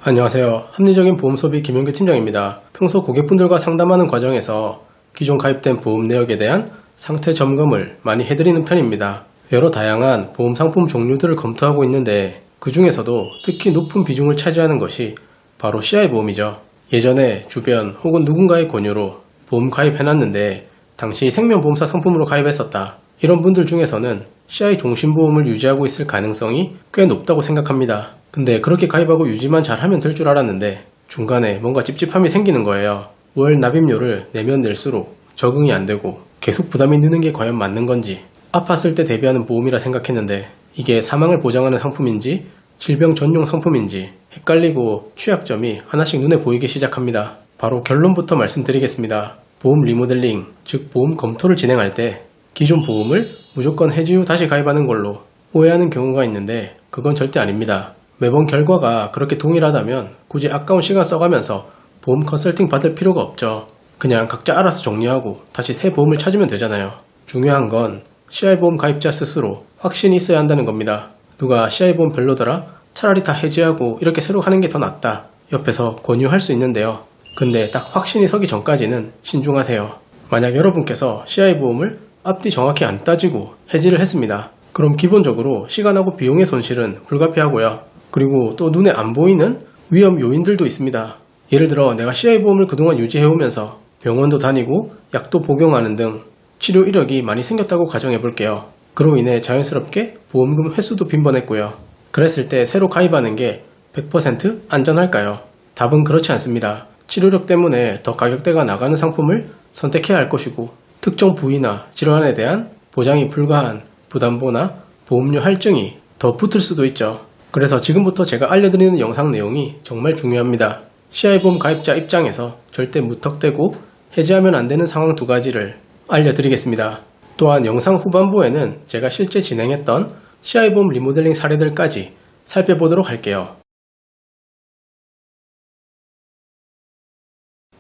안녕하세요. 합리적인 보험 소비 김용규 팀장입니다. 평소 고객분들과 상담하는 과정에서 기존 가입된 보험 내역에 대한 상태 점검을 많이 해드리는 편입니다. 여러 다양한 보험 상품 종류들을 검토하고 있는데 그 중에서도 특히 높은 비중을 차지하는 것이 바로 CI 보험이죠. 예전에 주변 혹은 누군가의 권유로 보험 가입해놨는데 당시 생명보험사 상품으로 가입했었다. 이런 분들 중에서는 CI 종신보험을 유지하고 있을 가능성이 꽤 높다고 생각합니다. 근데 그렇게 가입하고 유지만 잘하면 될 줄 알았는데 중간에 뭔가 찝찝함이 생기는 거예요. 월 납입료를 내면 낼수록 적응이 안 되고 계속 부담이 느는 게 과연 맞는 건지, 아팠을 때 대비하는 보험이라 생각했는데 이게 사망을 보장하는 상품인지 질병 전용 상품인지 헷갈리고 취약점이 하나씩 눈에 보이기 시작합니다. 바로 결론부터 말씀드리겠습니다. 보험 리모델링, 즉 보험 검토를 진행할 때 기존 보험을 무조건 해지 후 다시 가입하는 걸로 오해하는 경우가 있는데 그건 절대 아닙니다. 매번 결과가 그렇게 동일하다면 굳이 아까운 시간 써가면서 보험 컨설팅 받을 필요가 없죠. 그냥 각자 알아서 정리하고 다시 새 보험을 찾으면 되잖아요. 중요한 건 CI보험 가입자 스스로 확신이 있어야 한다는 겁니다. 누가 CI보험 별로더라? 차라리 다 해지하고 이렇게 새로 하는 게 더 낫다. 옆에서 권유할 수 있는데요. 근데 딱 확신이 서기 전까지는 신중하세요. 만약 여러분께서 CI보험을 앞뒤 정확히 안 따지고 해지를 했습니다. 그럼 기본적으로 시간하고 비용의 손실은 불가피하고요. 그리고 또 눈에 안 보이는 위험 요인들도 있습니다. 예를 들어 내가 CI보험을 그동안 유지해오면서 병원도 다니고 약도 복용하는 등 치료 이력이 많이 생겼다고 가정해볼게요. 그로 인해 자연스럽게 보험금 회수도 빈번했고요. 그랬을 때 새로 가입하는 게 100% 안전할까요? 답은 그렇지 않습니다. 치료력 때문에 더 가격대가 나가는 상품을 선택해야 할 것이고 특정 부위나 질환에 대한 보장이 불가한 부담보나 보험료 할증이 더 붙을 수도 있죠. 그래서 지금부터 제가 알려드리는 영상 내용이 정말 중요합니다. CI보험 가입자 입장에서 절대 무턱대고 해지하면 안 되는 상황 두 가지를 알려드리겠습니다. 또한 영상 후반부에는 제가 실제 진행했던 CI보험 리모델링 사례들까지 살펴보도록 할게요.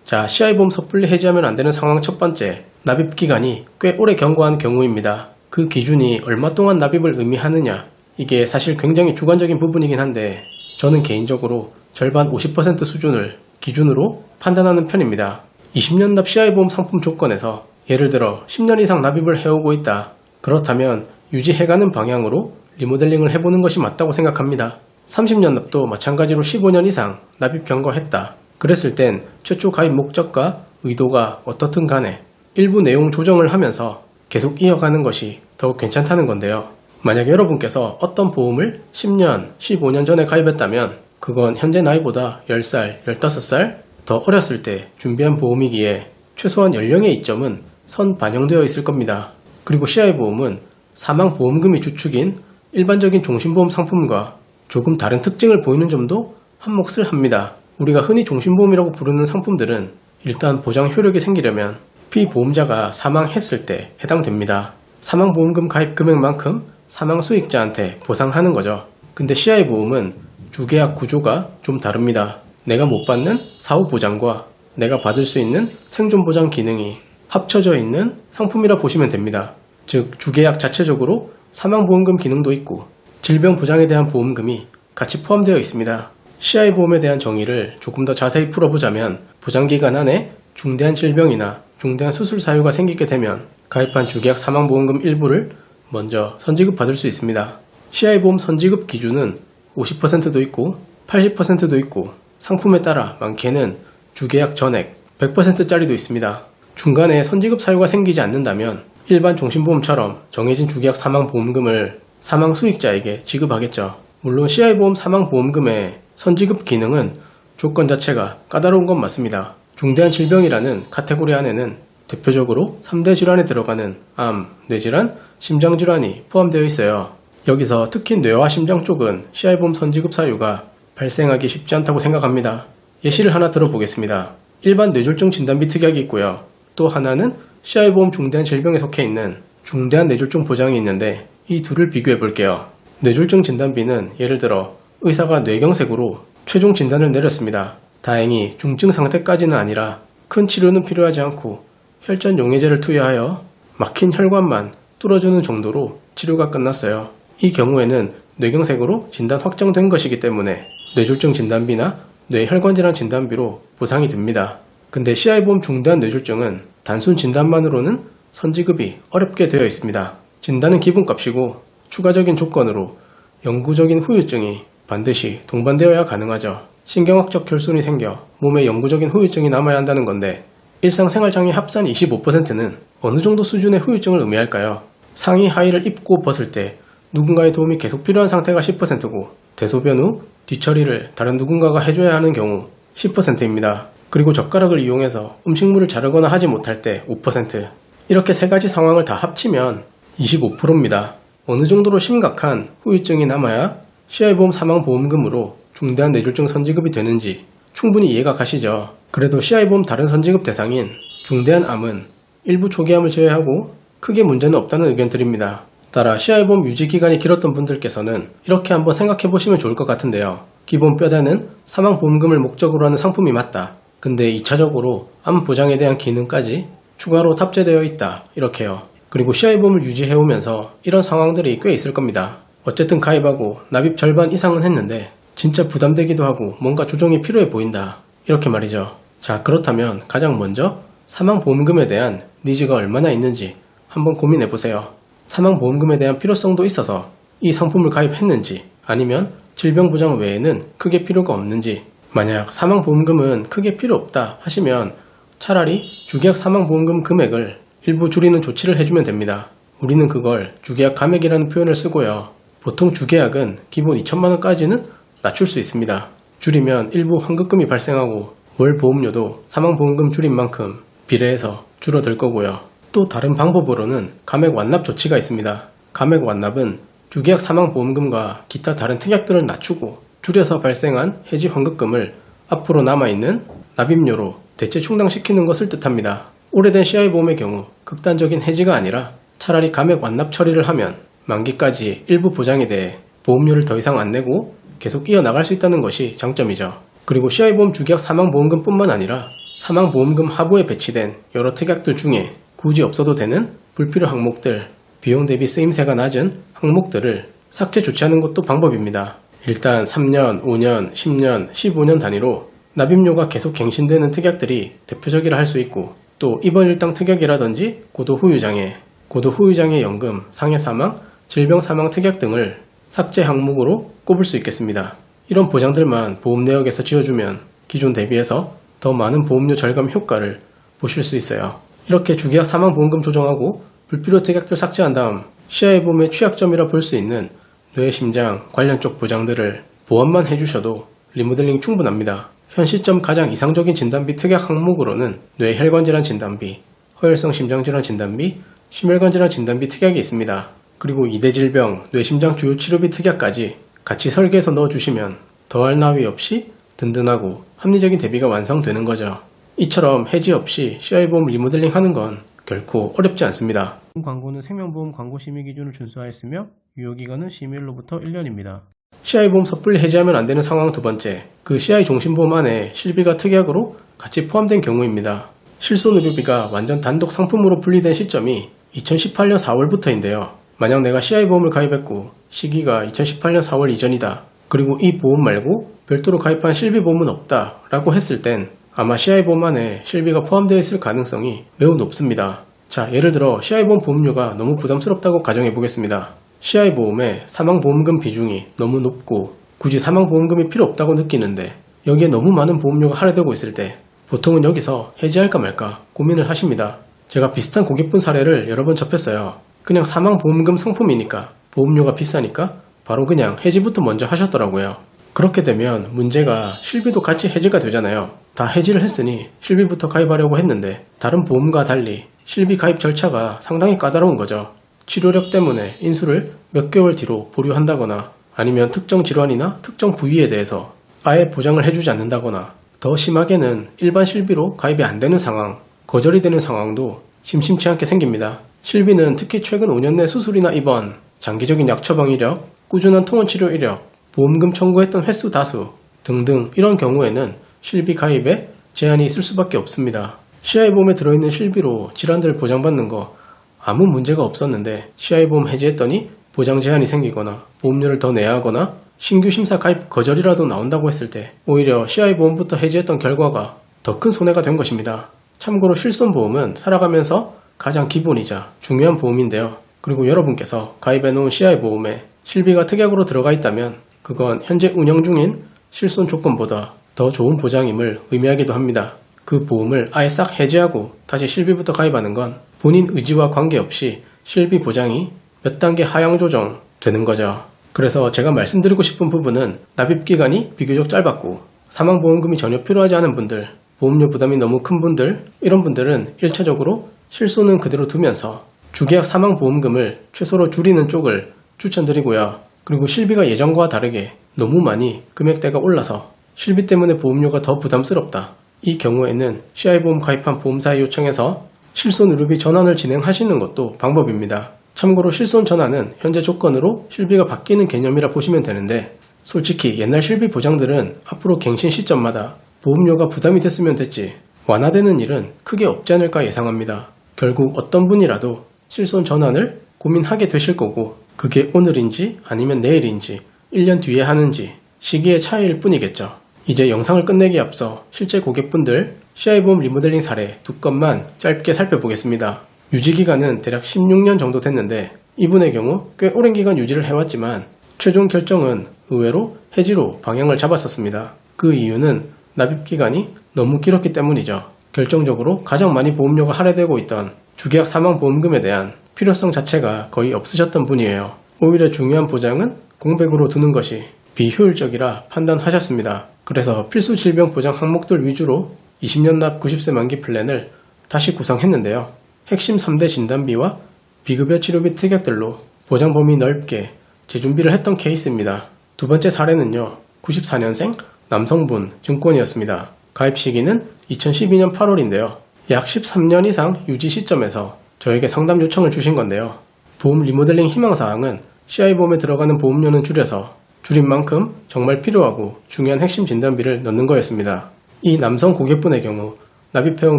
자, CI보험 섣불리 해지하면 안 되는 상황 첫 번째, 납입 기간이 꽤 오래 경과한 경우입니다. 그 기준이 얼마 동안 납입을 의미하느냐, 이게 사실 굉장히 주관적인 부분이긴 한데 저는 개인적으로 절반 50% 수준을 기준으로 판단하는 편입니다. 20년 납 CI보험 상품 조건에서 예를 들어 10년 이상 납입을 해오고 있다. 그렇다면 유지해가는 방향으로 리모델링을 해보는 것이 맞다고 생각합니다. 30년 납도 마찬가지로 15년 이상 납입 경과했다. 그랬을 땐 최초 가입 목적과 의도가 어떻든 간에 일부 내용 조정을 하면서 계속 이어가는 것이 더욱 괜찮다는 건데요. 만약 여러분께서 어떤 보험을 10년, 15년 전에 가입했다면 그건 현재 나이보다 10살, 15살 더 어렸을 때 준비한 보험이기에 최소한 연령의 이점은 선 반영되어 있을 겁니다. 그리고 CI보험은 사망보험금이 주축인 일반적인 종신보험 상품과 조금 다른 특징을 보이는 점도 한몫을 합니다. 우리가 흔히 종신보험이라고 부르는 상품들은 일단 보장 효력이 생기려면 피보험자가 사망했을 때 해당됩니다. 사망보험금 가입 금액만큼 사망 수익자한테 보상하는 거죠. 근데 CI보험은 주계약 구조가 좀 다릅니다. 내가 못 받는 사후 보장과 내가 받을 수 있는 생존 보장 기능이 합쳐져 있는 상품이라 보시면 됩니다. 즉 주계약 자체적으로 사망보험금 기능도 있고 질병 보장에 대한 보험금이 같이 포함되어 있습니다. CI보험에 대한 정의를 조금 더 자세히 풀어보자면 보장기간 안에 중대한 질병이나 중대한 수술 사유가 생기게 되면 가입한 주계약 사망보험금 일부를 먼저 선지급 받을 수 있습니다. CI보험 선지급 기준은 50%도 있고 80%도 있고 상품에 따라 많게는 주계약 전액 100%짜리도 있습니다. 중간에 선지급 사유가 생기지 않는다면 일반 종신보험처럼 정해진 주계약 사망보험금을 사망 수익자에게 지급하겠죠. 물론 CI보험 사망보험금의 선지급 기능은 조건 자체가 까다로운 건 맞습니다. 중대한 질병이라는 카테고리 안에는 대표적으로 3대 질환에 들어가는 암, 뇌질환, 심장질환이 포함되어 있어요. 여기서 특히 뇌와 심장 쪽은 CI보험 선지급 사유가 발생하기 쉽지 않다고 생각합니다. 예시를 하나 들어보겠습니다. 일반 뇌졸중 진단비 특약이 있고요. 또 하나는 CI보험 중대한 질병에 속해 있는 중대한 뇌졸중 보장이 있는데 이 둘을 비교해 볼게요. 뇌졸중 진단비는 예를 들어 의사가 뇌경색으로 최종 진단을 내렸습니다. 다행히 중증 상태까지는 아니라 큰 치료는 필요하지 않고 혈전 용해제를 투여하여 막힌 혈관만 뚫어주는 정도로 치료가 끝났어요. 이 경우에는 뇌경색으로 진단 확정된 것이기 때문에 뇌졸중 진단비나 뇌혈관질환 진단비로 보상이 됩니다. 근데 CI보험 중대한 뇌졸중은 단순 진단만으로는 선지급이 어렵게 되어 있습니다. 진단은 기본값이고 추가적인 조건으로 영구적인 후유증이 반드시 동반되어야 가능하죠. 신경학적 결손이 생겨 몸에 영구적인 후유증이 남아야 한다는 건데 일상생활장애 합산 25%는 어느 정도 수준의 후유증을 의미할까요? 상의 하의를 입고 벗을 때 누군가의 도움이 계속 필요한 상태가 10%고 대소변 후 뒤처리를 다른 누군가가 해줘야 하는 경우 10%입니다. 그리고 젓가락을 이용해서 음식물을 자르거나 하지 못할 때 5%. 이렇게 세 가지 상황을 다 합치면 25%입니다. 어느 정도로 심각한 후유증이 남아야 CI보험 사망보험금으로 중대한 뇌졸중 선지급이 되는지 충분히 이해가 가시죠. 그래도 CI보험 다른 선지급 대상인 중대한 암은 일부 초기암을 제외하고 크게 문제는 없다는 의견들입니다. 따라 CI보험 유지기간이 길었던 분들께서는 이렇게 한번 생각해보시면 좋을 것 같은데요. 기본 뼈대는 사망보험금을 목적으로 하는 상품이 맞다. 근데 2차적으로 암 보장에 대한 기능까지 추가로 탑재되어 있다. 이렇게요. 그리고 CI보험을 유지해오면서 이런 상황들이 꽤 있을 겁니다. 어쨌든 가입하고 납입 절반 이상은 했는데 진짜 부담되기도 하고 뭔가 조정이 필요해 보인다. 이렇게 말이죠. 자, 그렇다면 가장 먼저 사망보험금에 대한 니즈가 얼마나 있는지 한번 고민해보세요. 사망보험금에 대한 필요성도 있어서 이 상품을 가입했는지 아니면 질병보장 외에는 크게 필요가 없는지. 만약 사망보험금은 크게 필요 없다 하시면 차라리 주계약 사망보험금 금액을 일부 줄이는 조치를 해주면 됩니다. 우리는 그걸 주계약 감액이라는 표현을 쓰고요. 보통 주계약은 기본 2천만원까지는 낮출 수 있습니다. 줄이면 일부 환급금이 발생하고 월 보험료도 사망보험금 줄인 만큼 비례해서 줄어들 거고요. 또 다른 방법으로는 감액 완납 조치가 있습니다. 감액 완납은 주계약 사망보험금과 기타 다른 특약들을 낮추고 줄여서 발생한 해지 환급금을 앞으로 남아있는 납입료로 대체 충당시키는 것을 뜻합니다. 오래된 CI보험의 경우 극단적인 해지가 아니라 차라리 감액 완납 처리를 하면 만기까지 일부 보장에 대해 보험료를 더 이상 안 내고 계속 이어나갈 수 있다는 것이 장점이죠. 그리고 CI보험 주계약 사망보험금 뿐만 아니라 사망보험금 하부에 배치된 여러 특약들 중에 굳이 없어도 되는 불필요 항목들, 비용 대비 쓰임새가 낮은 항목들을 삭제 조치하는 것도 방법입니다. 일단 3년, 5년, 10년, 15년 단위로 납입료가 계속 갱신되는 특약들이 대표적이라 할 수 있고 또 입원 일당 특약이라든지 고도후유장애, 고도후유장애 연금, 상해사망, 질병사망 특약 등을 삭제 항목으로 꼽을 수 있겠습니다. 이런 보장들만 보험 내역에서 지어주면 기존 대비해서 더 많은 보험료 절감 효과를 보실 수 있어요. 이렇게 주계약 사망보험금 조정하고 불필요 특약들 삭제한 다음 CI보험의 취약점이라 볼 수 있는 뇌, 심장 관련 쪽 보장들을 보완만 해주셔도 리모델링 충분합니다. 현 시점 가장 이상적인 진단비 특약 항목으로는 뇌혈관질환 진단비, 허혈성 심장질환 진단비, 심혈관질환 진단비 특약이 있습니다. 그리고 2대 질병, 뇌심장 주요치료비 특약까지 같이 설계해서 넣어주시면 더할 나위 없이 든든하고 합리적인 대비가 완성되는 거죠. 이처럼 해지 없이 CI보험 리모델링 하는 건 결코 어렵지 않습니다. 광고는 생명보험 광고 심의 기준을 준수하였으며 유효기간은 심의일로부터 1년입니다. CI보험 섣불리 해지하면 안 되는 상황 두 번째, 그 CI 종신보험 안에 실비가 특약으로 같이 포함된 경우입니다. 실손의료비가 완전 단독 상품으로 분리된 시점이 2018년 4월부터인데요. 만약 내가 CI보험을 가입했고 시기가 2018년 4월 이전이다. 그리고 이 보험 말고 별도로 가입한 실비보험은 없다 라고 했을 땐 아마 CI보험 안에 실비가 포함되어 있을 가능성이 매우 높습니다. 자, 예를 들어 CI보험 보험료가 너무 부담스럽다고 가정해 보겠습니다. CI보험의 사망보험금 비중이 너무 높고 굳이 사망보험금이 필요 없다고 느끼는데 여기에 너무 많은 보험료가 할애되고 있을 때 보통은 여기서 해지할까 말까 고민을 하십니다. 제가 비슷한 고객분 사례를 여러 번 접했어요. 그냥 사망보험금 상품이니까 보험료가 비싸니까 바로 그냥 해지부터 먼저 하셨더라고요. 그렇게 되면 문제가 실비도 같이 해지가 되잖아요. 다 해지를 했으니 실비부터 가입하려고 했는데 다른 보험과 달리 실비 가입 절차가 상당히 까다로운 거죠. 치료력 때문에 인수를 몇 개월 뒤로 보류한다거나 아니면 특정 질환이나 특정 부위에 대해서 아예 보장을 해주지 않는다거나 더 심하게는 일반 실비로 가입이 안 되는 상황, 거절이 되는 상황도 심심치 않게 생깁니다. 실비는 특히 최근 5년 내 수술이나 입원, 장기적인 약 처방 이력, 꾸준한 통원 치료 이력, 보험금 청구했던 횟수 다수 등등 이런 경우에는 실비 가입에 제한이 있을 수밖에 없습니다. CI보험에 들어있는 실비로 질환들을 보장받는 거 아무 문제가 없었는데 CI보험 해지했더니 보장 제한이 생기거나 보험료를 더 내야 하거나 신규 심사 가입 거절이라도 나온다고 했을 때 오히려 CI보험부터 해지했던 결과가 더 큰 손해가 된 것입니다. 참고로 실손보험은 살아가면서 가장 기본이자 중요한 보험인데요. 그리고 여러분께서 가입해놓은 CI보험에 실비가 특약으로 들어가 있다면 그건 현재 운영 중인 실손 조건보다 더 좋은 보장임을 의미하기도 합니다. 그 보험을 아예 싹 해지하고 다시 실비부터 가입하는 건 본인 의지와 관계없이 실비 보장이 몇 단계 하향 조정되는 거죠. 그래서 제가 말씀드리고 싶은 부분은 납입기간이 비교적 짧았고 사망보험금이 전혀 필요하지 않은 분들, 보험료 부담이 너무 큰 분들, 이런 분들은 1차적으로 실손은 그대로 두면서 주계약 사망보험금을 최소로 줄이는 쪽을 추천드리고요. 그리고 실비가 예전과 다르게 너무 많이 금액대가 올라서 실비 때문에 보험료가 더 부담스럽다. 이 경우에는 CI보험 가입한 보험사에 요청해서 실손 의료비 전환을 진행하시는 것도 방법입니다. 참고로 실손 전환은 현재 조건으로 실비가 바뀌는 개념이라 보시면 되는데 솔직히 옛날 실비 보장들은 앞으로 갱신 시점마다 보험료가 부담이 됐으면 됐지 완화되는 일은 크게 없지 않을까 예상합니다. 결국 어떤 분이라도 실손 전환을 고민하게 되실 거고 그게 오늘인지 아니면 내일인지 1년 뒤에 하는지 시기의 차이일 뿐이겠죠. 이제 영상을 끝내기에 앞서 실제 고객분들 CI보험 리모델링 사례 2건만 짧게 살펴보겠습니다. 유지기간은 대략 16년 정도 됐는데 이분의 경우 꽤 오랜 기간 유지를 해왔지만 최종 결정은 의외로 해지로 방향을 잡았었습니다. 그 이유는 납입기간이 너무 길었기 때문이죠. 결정적으로 가장 많이 보험료가 할애되고 있던 주계약 사망보험금에 대한 필요성 자체가 거의 없으셨던 분이에요. 오히려 중요한 보장은 공백으로 두는 것이 비효율적이라 판단하셨습니다. 그래서 필수 질병 보장 항목들 위주로 20년 납 90세 만기 플랜을 다시 구성했는데요. 핵심 3대 진단비와 비급여 치료비 특약들로 보장 범위 넓게 재준비를 했던 케이스입니다. 두 번째 사례는요. 94년생 남성분 증권이었습니다. 가입 시기는 2012년 8월인데요. 약 13년 이상 유지 시점에서 저에게 상담 요청을 주신 건데요. 보험 리모델링 희망사항은 CI보험에 들어가는 보험료는 줄여서 줄인 만큼 정말 필요하고 중요한 핵심 진단비를 넣는 거였습니다. 이 남성 고객분의 경우 납입해온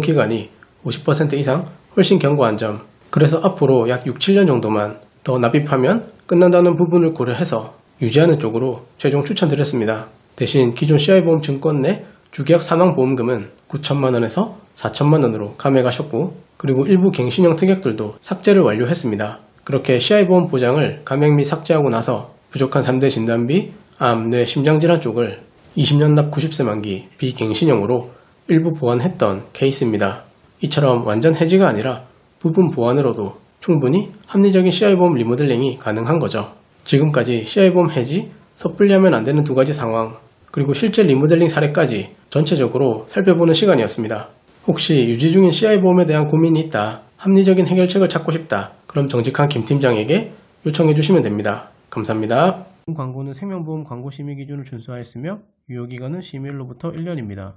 기간이 50% 이상 훨씬 견고한 점, 그래서 앞으로 약 6, 7년 정도만 더 납입하면 끝난다는 부분을 고려해서 유지하는 쪽으로 최종 추천드렸습니다. 대신 기존 CI보험 증권 내 주계약 사망보험금은 9천만원에서 4천만원으로 감액하셨고 그리고 일부 갱신형 특약들도 삭제를 완료했습니다. 그렇게 CI보험 보장을 감액 및 삭제하고 나서 부족한 3대 진단비, 암, 뇌, 심장질환 쪽을 20년 납 90세 만기 비갱신형으로 일부 보완했던 케이스입니다. 이처럼 완전 해지가 아니라 부분 보완으로도 충분히 합리적인 CI보험 리모델링이 가능한 거죠. 지금까지 CI보험 해지, 섣불리하면 안 되는 두 가지 상황, 그리고 실제 리모델링 사례까지 전체적으로 살펴보는 시간이었습니다. 혹시 유지 중인 CI보험에 대한 고민이 있다, 합리적인 해결책을 찾고 싶다, 그럼 정직한 김 팀장에게 요청해 주시면 됩니다. 감사합니다. 광고는 생명보험 광고 심의 기준을 준수하였으며 유효기간은 심의일로부터 1년입니다.